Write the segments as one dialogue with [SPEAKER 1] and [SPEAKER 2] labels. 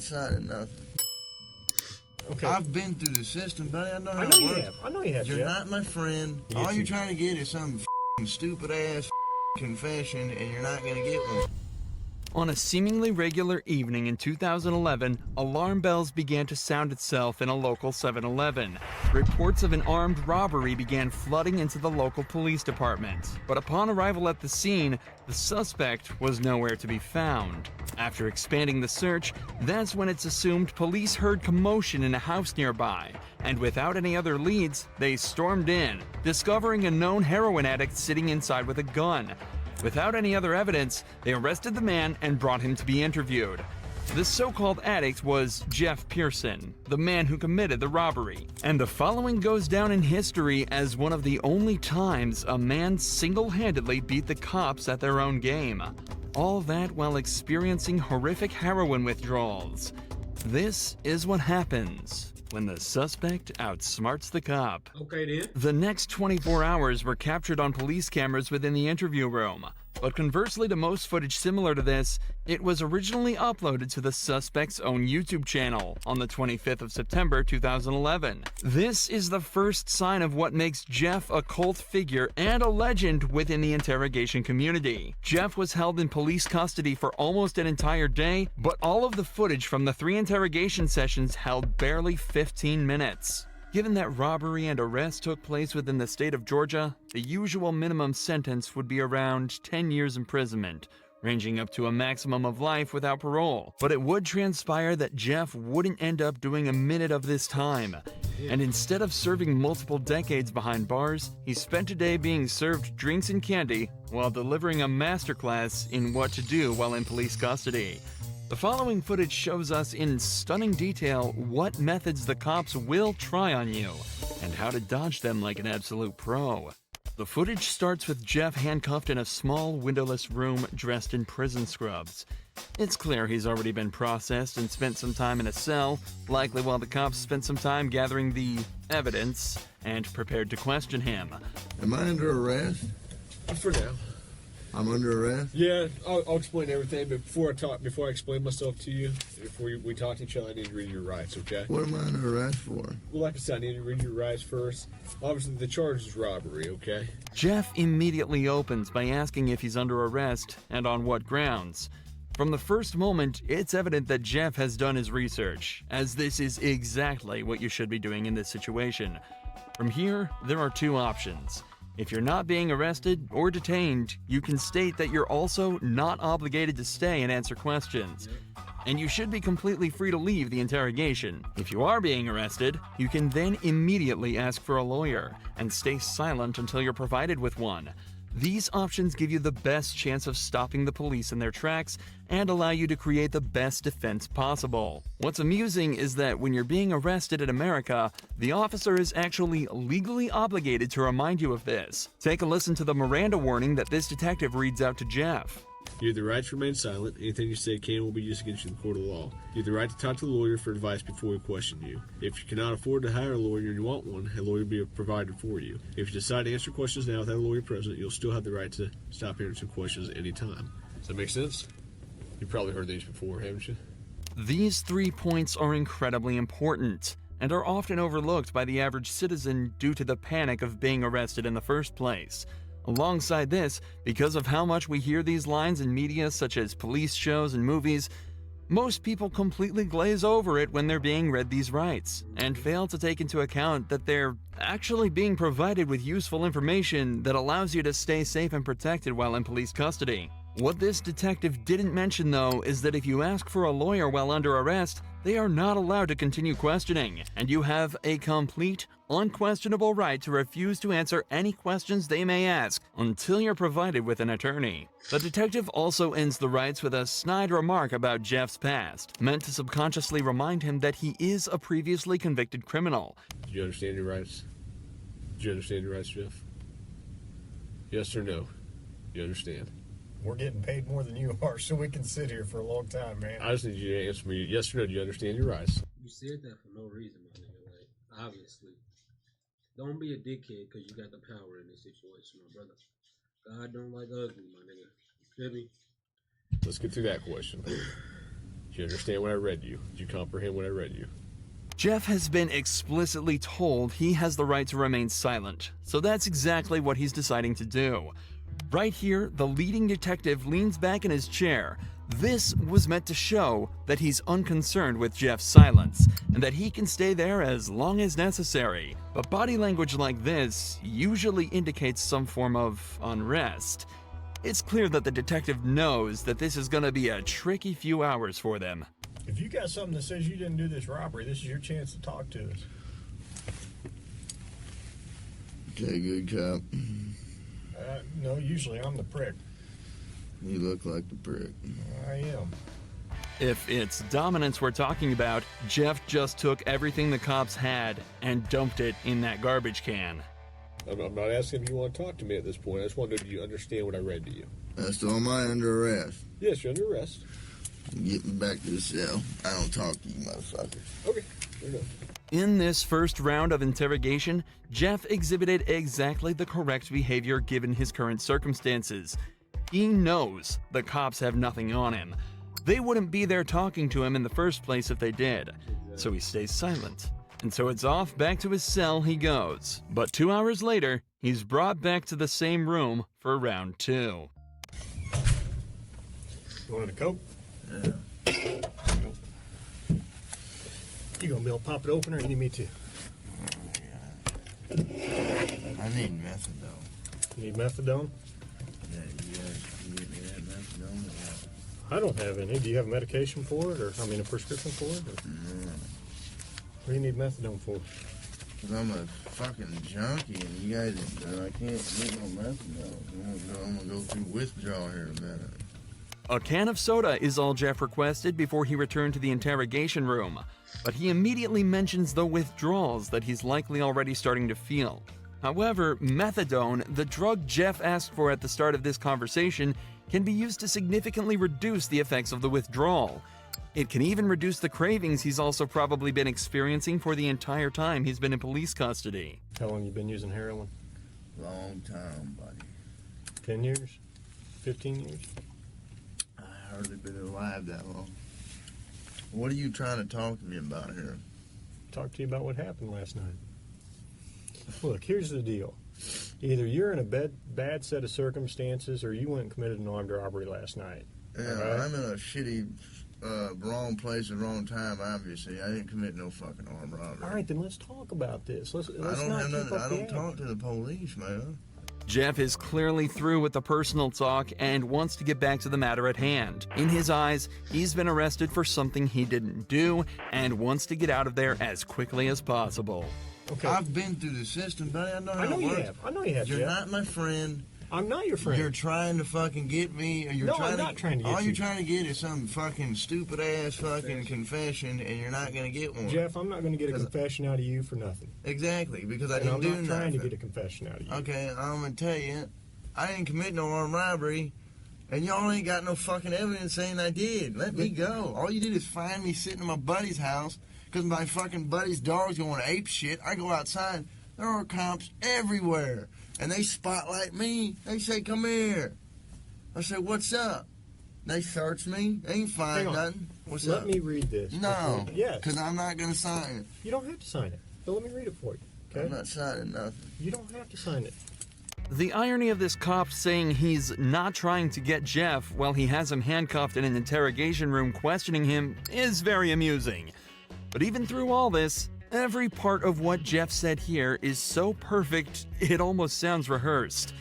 [SPEAKER 1] side of nothing.
[SPEAKER 2] Okay.
[SPEAKER 1] I've been through the system, buddy. I know how
[SPEAKER 2] I know
[SPEAKER 1] it
[SPEAKER 2] you
[SPEAKER 1] works.
[SPEAKER 2] have. I know you have,
[SPEAKER 1] You're
[SPEAKER 2] Jeff.
[SPEAKER 1] not my friend.
[SPEAKER 2] Yes,
[SPEAKER 1] All
[SPEAKER 2] you
[SPEAKER 1] you're
[SPEAKER 2] do.
[SPEAKER 1] trying to get is some stupid ass confession, and you're not gonna get one.
[SPEAKER 3] On a seemingly regular evening in 2011, alarm bells began to sound itself in a local 7-Eleven. Reports of an armed robbery began flooding into the local police department. But upon arrival at the scene, the suspect was nowhere to be found. After expanding the search, that's when it's assumed police heard commotion in a house nearby. And without any other leads, they stormed in, discovering a known heroin addict sitting inside with a gun. Without any other evidence, they arrested the man and brought him to be interviewed. This so-called addict was Jeff Pearson, the man who committed the robbery. And the following goes down in history as one of the only times a man single-handedly beat the cops at their own game. All that while experiencing horrific heroin withdrawals. This is what happens when the suspect outsmarts the cop.
[SPEAKER 2] Okay, then.
[SPEAKER 3] The next 24 hours were captured on police cameras within the interview room. But conversely to most footage similar to this, it was originally uploaded to the suspect's own YouTube channel on the 25th of September 2011. This is the first sign of what makes Jeff a cult figure and a legend within the interrogation community. Jeff was held in police custody for almost an entire day, but all of the footage from the 3 interrogation sessions held barely 15 minutes. Given that robbery and arrest took place within the state of Georgia, the usual minimum sentence would be around 10 years imprisonment, ranging up to a maximum of life without parole. But it would transpire that Jeff wouldn't end up doing a minute of this time. And instead of serving multiple decades behind bars, he spent a day being served drinks and candy while delivering a masterclass in what to do while in police custody. The following footage shows us in stunning detail what methods the cops will try on you and how to dodge them like an absolute pro. The footage starts with Jeff handcuffed in a small windowless room dressed in prison scrubs. It's clear he's already been processed and spent some time in a cell, likely while the cops spent some time gathering the evidence and prepared to question him.
[SPEAKER 1] Am I under arrest?
[SPEAKER 2] For now.
[SPEAKER 1] I'm under arrest?
[SPEAKER 2] Yeah, I'll explain everything, but before I explain myself to you, before we talk to each other, I need to read your rights, okay?
[SPEAKER 1] What am I under arrest for?
[SPEAKER 2] Well, like I said, I need to read your rights first. Obviously, the charge is robbery, okay?
[SPEAKER 3] Jeff immediately opens by asking if he's under arrest and on what grounds. From the first moment, it's evident that Jeff has done his research, as this is exactly what you should be doing in this situation. From here, there are 2 options. If you're not being arrested or detained, you can state that you're also not obligated to stay and answer questions. And you should be completely free to leave the interrogation. If you are being arrested, you can then immediately ask for a lawyer and stay silent until you're provided with one. These options give you the best chance of stopping the police in their tracks and allow you to create the best defense possible. What's amusing is that when you're being arrested in America, the officer is actually legally obligated to remind you of this. Take a listen to the Miranda warning that this detective reads out to Jeff.
[SPEAKER 2] You have the right to remain silent. Anything you say can and will be used against you in the court of law. You have the right to talk to the lawyer for advice before we question you. If you cannot afford to hire a lawyer and you want one, a lawyer will be provided for you. If you decide to answer questions now without a lawyer present, you'll still have the right to stop answering questions at any time. Does that make sense? You've probably heard these before, haven't you?
[SPEAKER 3] These 3 points are incredibly important and are often overlooked by the average citizen due to the panic of being arrested in the first place. Alongside this, because of how much we hear these lines in media such as police shows and movies, most people completely glaze over it when they're being read these rights, and fail to take into account that they're actually being provided with useful information that allows you to stay safe and protected while in police custody. What this detective didn't mention, though, is that if you ask for a lawyer while under arrest, they are not allowed to continue questioning, and you have a complete, unquestionable right to refuse to answer any questions they may ask until you're provided with an attorney. The detective also ends the rights with a snide remark about Jeff's past, meant to subconsciously remind him that he is a previously convicted criminal.
[SPEAKER 2] Do you understand your rights? Do you understand your rights, Jeff? Yes or no? You understand?
[SPEAKER 4] We're getting paid more than you are, so we can sit here for a long time, man.
[SPEAKER 2] I just need you to answer me yes or no. Do you understand your rights?
[SPEAKER 5] You said that for no reason, my nigga. Like, obviously. Don't be a dickhead because you got the power in this situation, my brother. God don't like ugly, my nigga. You feel me?
[SPEAKER 2] Let's get through that question. Do you understand what I read you? Did you comprehend what I read you?
[SPEAKER 3] Jeff has been explicitly told he has the right to remain silent, so that's exactly what he's deciding to do. Right here, the leading detective leans back in his chair. This was meant to show that he's unconcerned with Jeff's silence, and that he can stay there as long as necessary. But body language like this usually indicates some form of unrest. It's clear that the detective knows that this is gonna be a tricky few hours for them.
[SPEAKER 4] If you got something that says you didn't do this robbery, this is your chance to talk to us.
[SPEAKER 1] Okay, good cop.
[SPEAKER 4] No, usually I'm the prick.
[SPEAKER 1] You look like the prick.
[SPEAKER 4] I am.
[SPEAKER 3] If it's dominance we're talking about, Jeff just took everything the cops had and dumped it in that garbage can.
[SPEAKER 2] I'm not asking if you want to talk to me at this point. I just wanted you to understand what I read to you.
[SPEAKER 1] That's all my under arrest.
[SPEAKER 2] Yes, you're under arrest.
[SPEAKER 1] Get me back to the cell. I don't talk to you motherfuckers.
[SPEAKER 2] Okay, fair enough.
[SPEAKER 3] In this first round of interrogation, Jeff exhibited exactly the correct behavior given his current circumstances. He knows the cops have nothing on him. They wouldn't be there talking to him in the first place if they did, so he stays silent. And so it's off back to his cell he goes. But 2 hours later, he's brought back to the same room for round 2.
[SPEAKER 4] You wanted a Coke?
[SPEAKER 1] Yeah.
[SPEAKER 4] You gonna be able to pop it open, or you need me to?
[SPEAKER 1] I need methadone.
[SPEAKER 4] You need methadone?
[SPEAKER 1] Yeah, you guys can get me that methadone or what?
[SPEAKER 4] I don't have any. Do you have medication for it, or a prescription for it? Or?
[SPEAKER 1] No.
[SPEAKER 4] What do you need methadone for?
[SPEAKER 1] Cause I'm a fucking junkie and you guys, I can't get no methadone. I'm gonna go through withdrawal here in a minute.
[SPEAKER 3] A can of soda is all Jeff requested before he returned to the interrogation room, but he immediately mentions the withdrawals that he's likely already starting to feel. However, methadone, the drug Jeff asked for at the start of this conversation, can be used to significantly reduce the effects of the withdrawal. It can even reduce the cravings he's also probably been experiencing for the entire time he's been in police custody.
[SPEAKER 4] How long you been using heroin?
[SPEAKER 1] Long time, buddy.
[SPEAKER 4] 10 years? 15 years?
[SPEAKER 1] I hardly been alive that long. What are you trying to talk to me about here?
[SPEAKER 4] Talk to you about what happened last night. Look, here's the deal. Either you're in a bad set of circumstances, or you went and committed an armed robbery last night.
[SPEAKER 1] Yeah,
[SPEAKER 4] right?
[SPEAKER 1] I'm in a shitty, wrong place at the wrong time, obviously. I didn't commit no fucking armed robbery.
[SPEAKER 4] All right, then let's talk about this. Let's
[SPEAKER 1] I
[SPEAKER 4] not
[SPEAKER 1] don't have
[SPEAKER 4] keep
[SPEAKER 1] nothing.
[SPEAKER 4] up
[SPEAKER 1] I
[SPEAKER 4] the
[SPEAKER 1] don't
[SPEAKER 4] act.
[SPEAKER 1] talk to the police, man.
[SPEAKER 3] Jeff is clearly through with the personal talk and wants to get back to the matter at hand. In his eyes, he's been arrested for something he didn't do and wants to get out of there as quickly as possible.
[SPEAKER 4] Okay.
[SPEAKER 1] I've been through the system, buddy. I know how
[SPEAKER 4] I know
[SPEAKER 1] it
[SPEAKER 4] you
[SPEAKER 1] works.
[SPEAKER 4] have. I know you have,
[SPEAKER 1] You're
[SPEAKER 4] Jeff.
[SPEAKER 1] not my friend.
[SPEAKER 4] I'm not your friend.
[SPEAKER 1] You're trying to fucking get me. Or you're
[SPEAKER 4] No,
[SPEAKER 1] trying
[SPEAKER 4] I'm not trying to get
[SPEAKER 1] all
[SPEAKER 4] you.
[SPEAKER 1] you're trying to get is some fucking stupid ass fucking confession, and you're not gonna get one.
[SPEAKER 4] Jeff, I'm not going to get a confession out of you for nothing.
[SPEAKER 1] Exactly, because I
[SPEAKER 4] And
[SPEAKER 1] didn't
[SPEAKER 4] I'm
[SPEAKER 1] do
[SPEAKER 4] not
[SPEAKER 1] nothing.
[SPEAKER 4] trying to get a confession out of you.
[SPEAKER 1] Okay, I'm gonna tell you, I didn't commit no armed robbery, and y'all ain't got no fucking evidence saying I did. Let me go. All you did is find me sitting in my buddy's house because my fucking buddy's dog's going ape shit. I go outside, there are cops everywhere, and they spotlight me. They say, "Come here." I say, "What's up?" They search me. They ain't
[SPEAKER 4] Hang
[SPEAKER 1] find
[SPEAKER 4] on.
[SPEAKER 1] nothing. What's
[SPEAKER 4] Let
[SPEAKER 1] up?
[SPEAKER 4] me read this.
[SPEAKER 1] No,
[SPEAKER 4] Yes.
[SPEAKER 1] because I'm not gonna sign it.
[SPEAKER 4] You don't have to sign it. But let me read it for you. Okay?
[SPEAKER 1] I'm not signing nothing.
[SPEAKER 4] You don't have to sign it.
[SPEAKER 3] The irony of this cop saying he's not trying to get Jeff while he has him handcuffed in an interrogation room questioning him is very amusing. But even through all this, every part of what Jeff said here is so perfect it almost sounds rehearsed.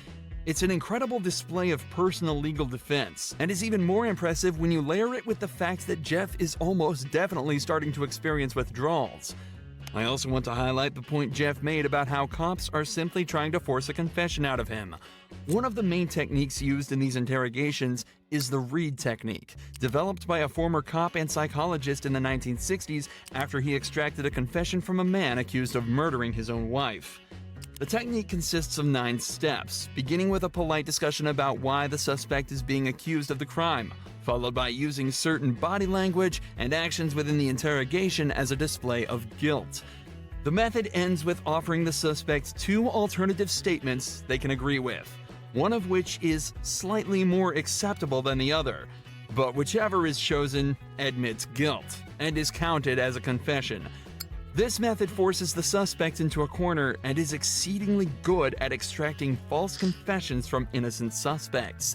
[SPEAKER 3] It's an incredible display of personal legal defense, and is even more impressive when you layer it with the fact that Jeff is almost definitely starting to experience withdrawals. I also want to highlight the point Jeff made about how cops are simply trying to force a confession out of him. One of the main techniques used in these interrogations is the Reed technique, developed by a former cop and psychologist in the 1960s after he extracted a confession from a man accused of murdering his own wife. The technique consists of 9 steps, beginning with a polite discussion about why the suspect is being accused of the crime, followed by using certain body language and actions within the interrogation as a display of guilt. The method ends with offering the suspect 2 alternative statements they can agree with, one of which is slightly more acceptable than the other. But whichever is chosen admits guilt and is counted as a confession. This method forces the suspect into a corner and is exceedingly good at extracting false confessions from innocent suspects.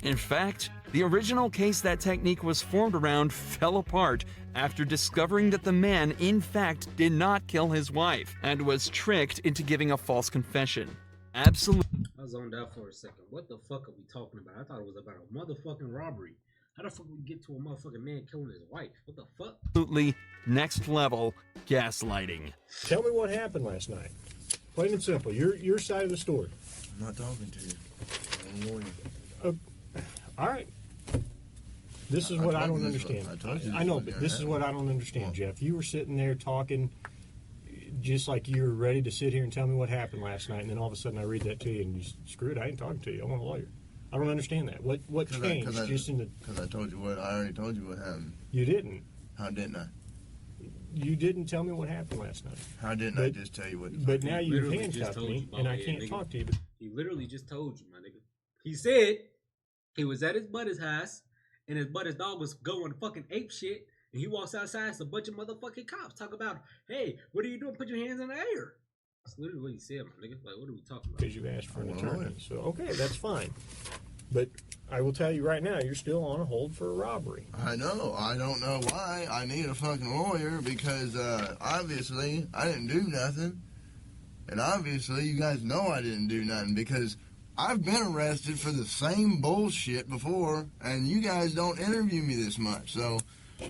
[SPEAKER 3] In fact, the original case that technique was formed around fell apart after discovering that the man, in fact, did not kill his wife and was tricked into giving a false confession. Absolutely.
[SPEAKER 5] I was on that for a second. What the fuck are we talking about? I thought it was about a motherfucking robbery. How the fuck we get to a motherfucking man killing his wife? What the fuck?
[SPEAKER 3] Absolutely next level gaslighting.
[SPEAKER 4] Tell me what happened last night. Plain and simple. Your side of the story.
[SPEAKER 1] I'm not talking to you. I'm a lawyer.
[SPEAKER 4] All right. This is what I don't understand. I know, but this is what I don't understand,
[SPEAKER 1] What?
[SPEAKER 4] Jeff. You were sitting there talking just like you were ready to sit here and tell me what happened last night, and then all of a sudden I read that to you and you screw it, I ain't talking to you. I want a lawyer. I don't understand that. What changed just in the...
[SPEAKER 1] Because I told you what, I already told you what happened.
[SPEAKER 4] You didn't.
[SPEAKER 1] How didn't I?
[SPEAKER 4] You didn't tell me what happened last night.
[SPEAKER 1] How didn't I just tell you what?
[SPEAKER 4] But now you've
[SPEAKER 5] literally just
[SPEAKER 4] handcuffed
[SPEAKER 5] told
[SPEAKER 4] me,
[SPEAKER 5] you,
[SPEAKER 4] and I
[SPEAKER 5] bald
[SPEAKER 4] can't
[SPEAKER 5] head
[SPEAKER 4] talk
[SPEAKER 5] nigga.
[SPEAKER 4] to you.
[SPEAKER 5] He literally just told you, my nigga. He said he was at his buddy's house, and his buddy's dog was going fucking ape shit, and he walks outside, it's a bunch of motherfucking cops talk about, hey, what are you doing? Put your hands in the air. That's literally what he said, my nigga. Like, what are we talking about?
[SPEAKER 4] Because you asked for an
[SPEAKER 1] I want a lawyer.
[SPEAKER 4] attorney. So, okay, that's fine. But I will tell you right now, you're still on a hold for a robbery.
[SPEAKER 1] I know. I don't know why I need a fucking lawyer because obviously I didn't do nothing. And obviously you guys know I didn't do nothing because I've been arrested for the same bullshit before and you guys don't interview me this much. So,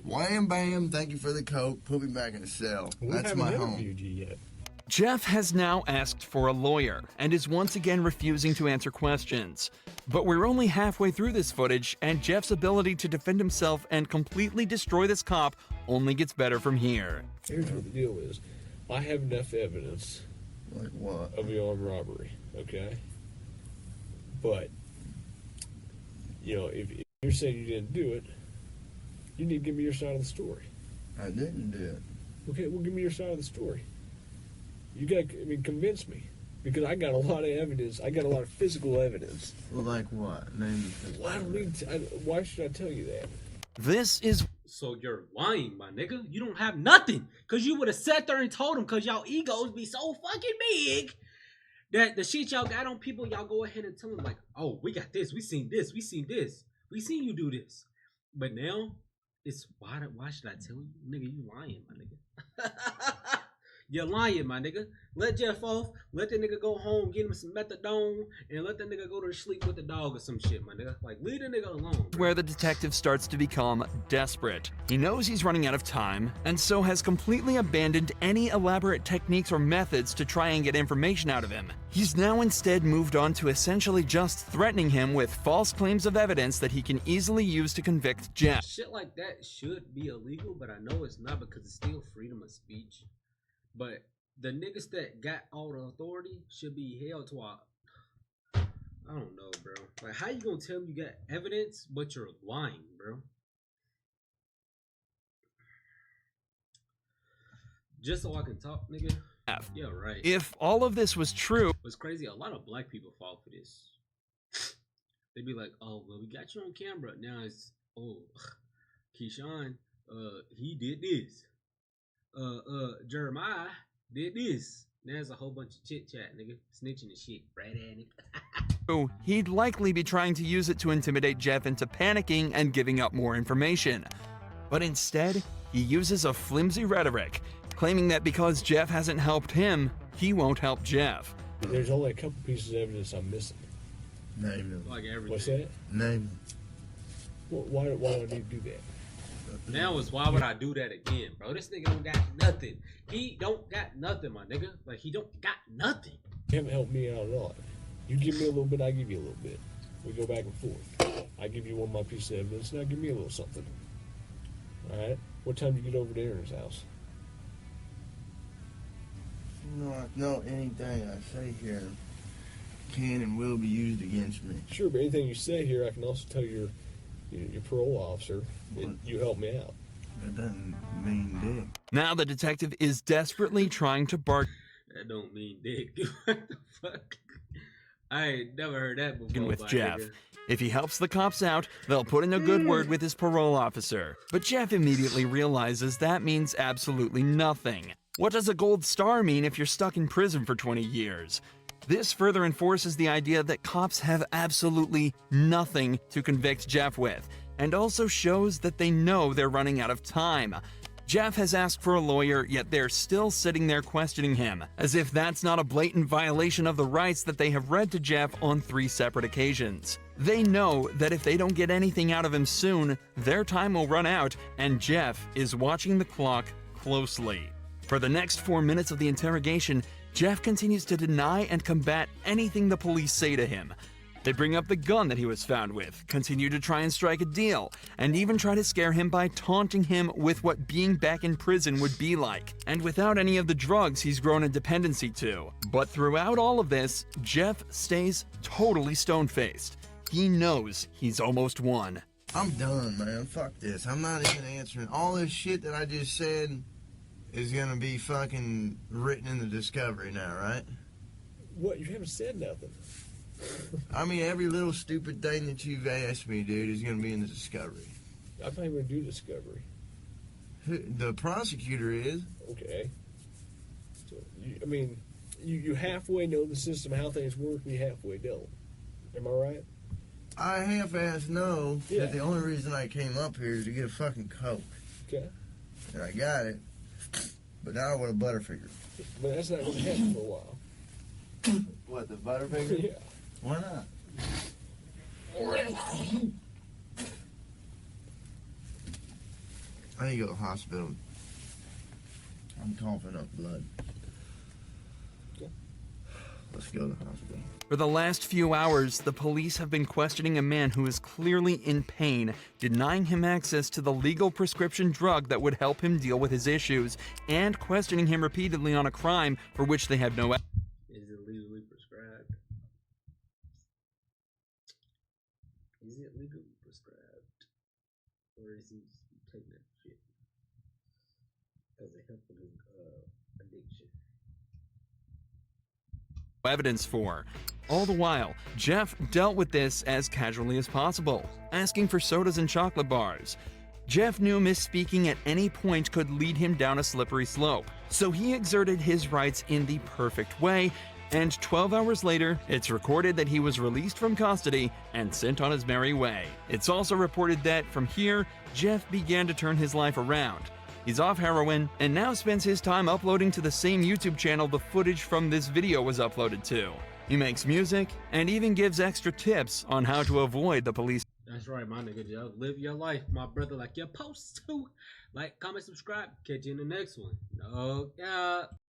[SPEAKER 1] wham bam, thank you for the coke, put me back in the cell.
[SPEAKER 4] We
[SPEAKER 1] That's
[SPEAKER 4] haven't
[SPEAKER 1] my
[SPEAKER 4] interviewed
[SPEAKER 1] home.
[SPEAKER 4] you yet.
[SPEAKER 3] Jeff has now asked for a lawyer and is once again refusing to answer questions. But we're only halfway through this footage, and Jeff's ability to defend himself and completely destroy this cop only gets better from here.
[SPEAKER 2] Here's what the deal is. I have enough evidence
[SPEAKER 1] Like what?
[SPEAKER 2] of the armed robbery, okay? But, you know, if you're saying you didn't do it, you need to give me your side of the story.
[SPEAKER 1] I didn't do it.
[SPEAKER 2] Okay, well, give me your side of the story. You got, I mean, convince me. Because I got a lot of evidence. I got a lot of physical evidence.
[SPEAKER 1] Well, like what? Name the
[SPEAKER 2] Well, I don't need to, why should I tell you that?
[SPEAKER 3] This is
[SPEAKER 5] So you're lying, my nigga. You don't have nothing. Because you would have sat there and told him because y'all egos be so fucking big that the shit y'all got on people, y'all go ahead and tell them like, oh, we got this. We seen this. We seen this. We seen you do this. But now, it's, why should I tell you? Nigga, you lying, my nigga. You're lying, my nigga. Let Jeff off. Let the nigga go home, get him some methadone, and let the nigga go to sleep with the dog or some shit, my nigga. Like, leave the nigga alone. Bro.
[SPEAKER 3] where the detective starts to become desperate. He knows he's running out of time, and so has completely abandoned any elaborate techniques or methods to try and get information out of him. He's now instead moved on to essentially just threatening him with false claims of evidence that he can easily use to convict Jeff.
[SPEAKER 5] Shit like that should be illegal, but I know it's not because it's still freedom of speech. But the niggas that got all the authority should be held to a... I don't know, bro. Like, how you gonna tell me you got evidence, but you're lying, bro? Just so I can talk, nigga? Yeah, right.
[SPEAKER 3] If all of this was true,
[SPEAKER 5] What's crazy, a lot of black people fall for this. They be like, oh, well, we got you on camera. Now it's, oh, Keyshawn, he did this. Jeremiah did this. There's a whole bunch of chit chat, nigga. Snitching and shit. Right at it.
[SPEAKER 3] he'd likely be trying to use it to intimidate Jeff into panicking and giving up more information. But instead, he uses a flimsy rhetoric, claiming that because Jeff hasn't helped him, he won't help Jeff.
[SPEAKER 2] There's only a couple pieces of evidence I'm missing.
[SPEAKER 1] Name them.
[SPEAKER 5] Like everything.
[SPEAKER 2] What's that?
[SPEAKER 1] Name them.
[SPEAKER 2] Well, why do I need to do that?
[SPEAKER 5] Now is why would I do that again, bro? This nigga don't got nothing. He don't got nothing, my nigga. Like, he don't got nothing.
[SPEAKER 2] You haven't helped me out at all. You give me a little bit, I give you a little bit. We go back and forth. I give you one of my pieces of evidence, now give me a little something. Alright? What time do you get over to Aaron's house?
[SPEAKER 1] No, anything I say here can and will be used against me.
[SPEAKER 2] Sure, but anything you say here, I can also tell your parole officer that
[SPEAKER 1] What?
[SPEAKER 2] you helped me out.
[SPEAKER 1] That doesn't mean dick.
[SPEAKER 3] Now the detective is desperately trying to bargain
[SPEAKER 5] That don't mean dick. What the fuck? I ain't never heard that before.
[SPEAKER 3] with
[SPEAKER 5] my
[SPEAKER 3] Jeff.
[SPEAKER 5] nigga.
[SPEAKER 3] If he helps the cops out, they'll put in a good word with his parole officer. But Jeff immediately realizes that means absolutely nothing. What does a gold star mean if you're stuck in prison for 20 years? This further enforces the idea that cops have absolutely nothing to convict Jeff with, and also shows that they know they're running out of time. Jeff has asked for a lawyer, yet they're still sitting there questioning him, as if that's not a blatant violation of the rights that they have read to Jeff on 3 separate occasions. They know that if they don't get anything out of him soon, their time will run out, and Jeff is watching the clock closely. For the next 4 minutes of the interrogation, Jeff continues to deny and combat anything the police say to him. They bring up the gun that he was found with, continue to try and strike a deal, and even try to scare him by taunting him with what being back in prison would be like, and without any of the drugs he's grown a dependency to. But throughout all of this, Jeff stays totally stone-faced. He knows he's almost won.
[SPEAKER 1] I'm done, man. Fuck this. I'm not even answering. All this shit that I just said is gonna be fucking written in the discovery now, right?
[SPEAKER 2] What? You haven't said nothing.
[SPEAKER 1] I mean, every little stupid thing that you've asked me, dude, is gonna be in the discovery.
[SPEAKER 2] I'm not even going to do discovery.
[SPEAKER 1] The prosecutor is.
[SPEAKER 2] Okay. So, you halfway know the system, how things work, we halfway don't. Am I right?
[SPEAKER 1] I half-ass know
[SPEAKER 2] Yeah.
[SPEAKER 1] that the only reason I came up here is to get a fucking Coke.
[SPEAKER 2] Okay.
[SPEAKER 1] And I got it. But now I want a Butterfinger.
[SPEAKER 2] But that's not going to happen for a while.
[SPEAKER 1] What, the Butterfinger?
[SPEAKER 2] Yeah.
[SPEAKER 1] Why not? I need to go to the hospital. I'm coughing up blood.
[SPEAKER 2] Okay.
[SPEAKER 1] Let's go to the hospital.
[SPEAKER 3] For the last few hours, the police have been questioning a man who is clearly in pain, denying him access to the legal prescription drug that would help him deal with his issues, and questioning him repeatedly on a crime for which they have no
[SPEAKER 5] Is it legally prescribed? Is it legally prescribed? Or is he taking that shit? Does it help with his addiction?
[SPEAKER 3] evidence for. All the while, Jeff dealt with this as casually as possible, asking for sodas and chocolate bars. Jeff knew misspeaking at any point could lead him down a slippery slope, so he exerted his rights in the perfect way, and 12 hours later, it's recorded that he was released from custody and sent on his merry way. It's also reported that, from here, Jeff began to turn his life around. He's off heroin and now spends his time uploading to the same YouTube channel the footage from this video was uploaded to. He makes music and even gives extra tips on how to avoid the police.
[SPEAKER 5] That's right, my nigga. Just live your life, my brother, like you're supposed to. Like, comment, subscribe. Catch you in the next one. No, yeah.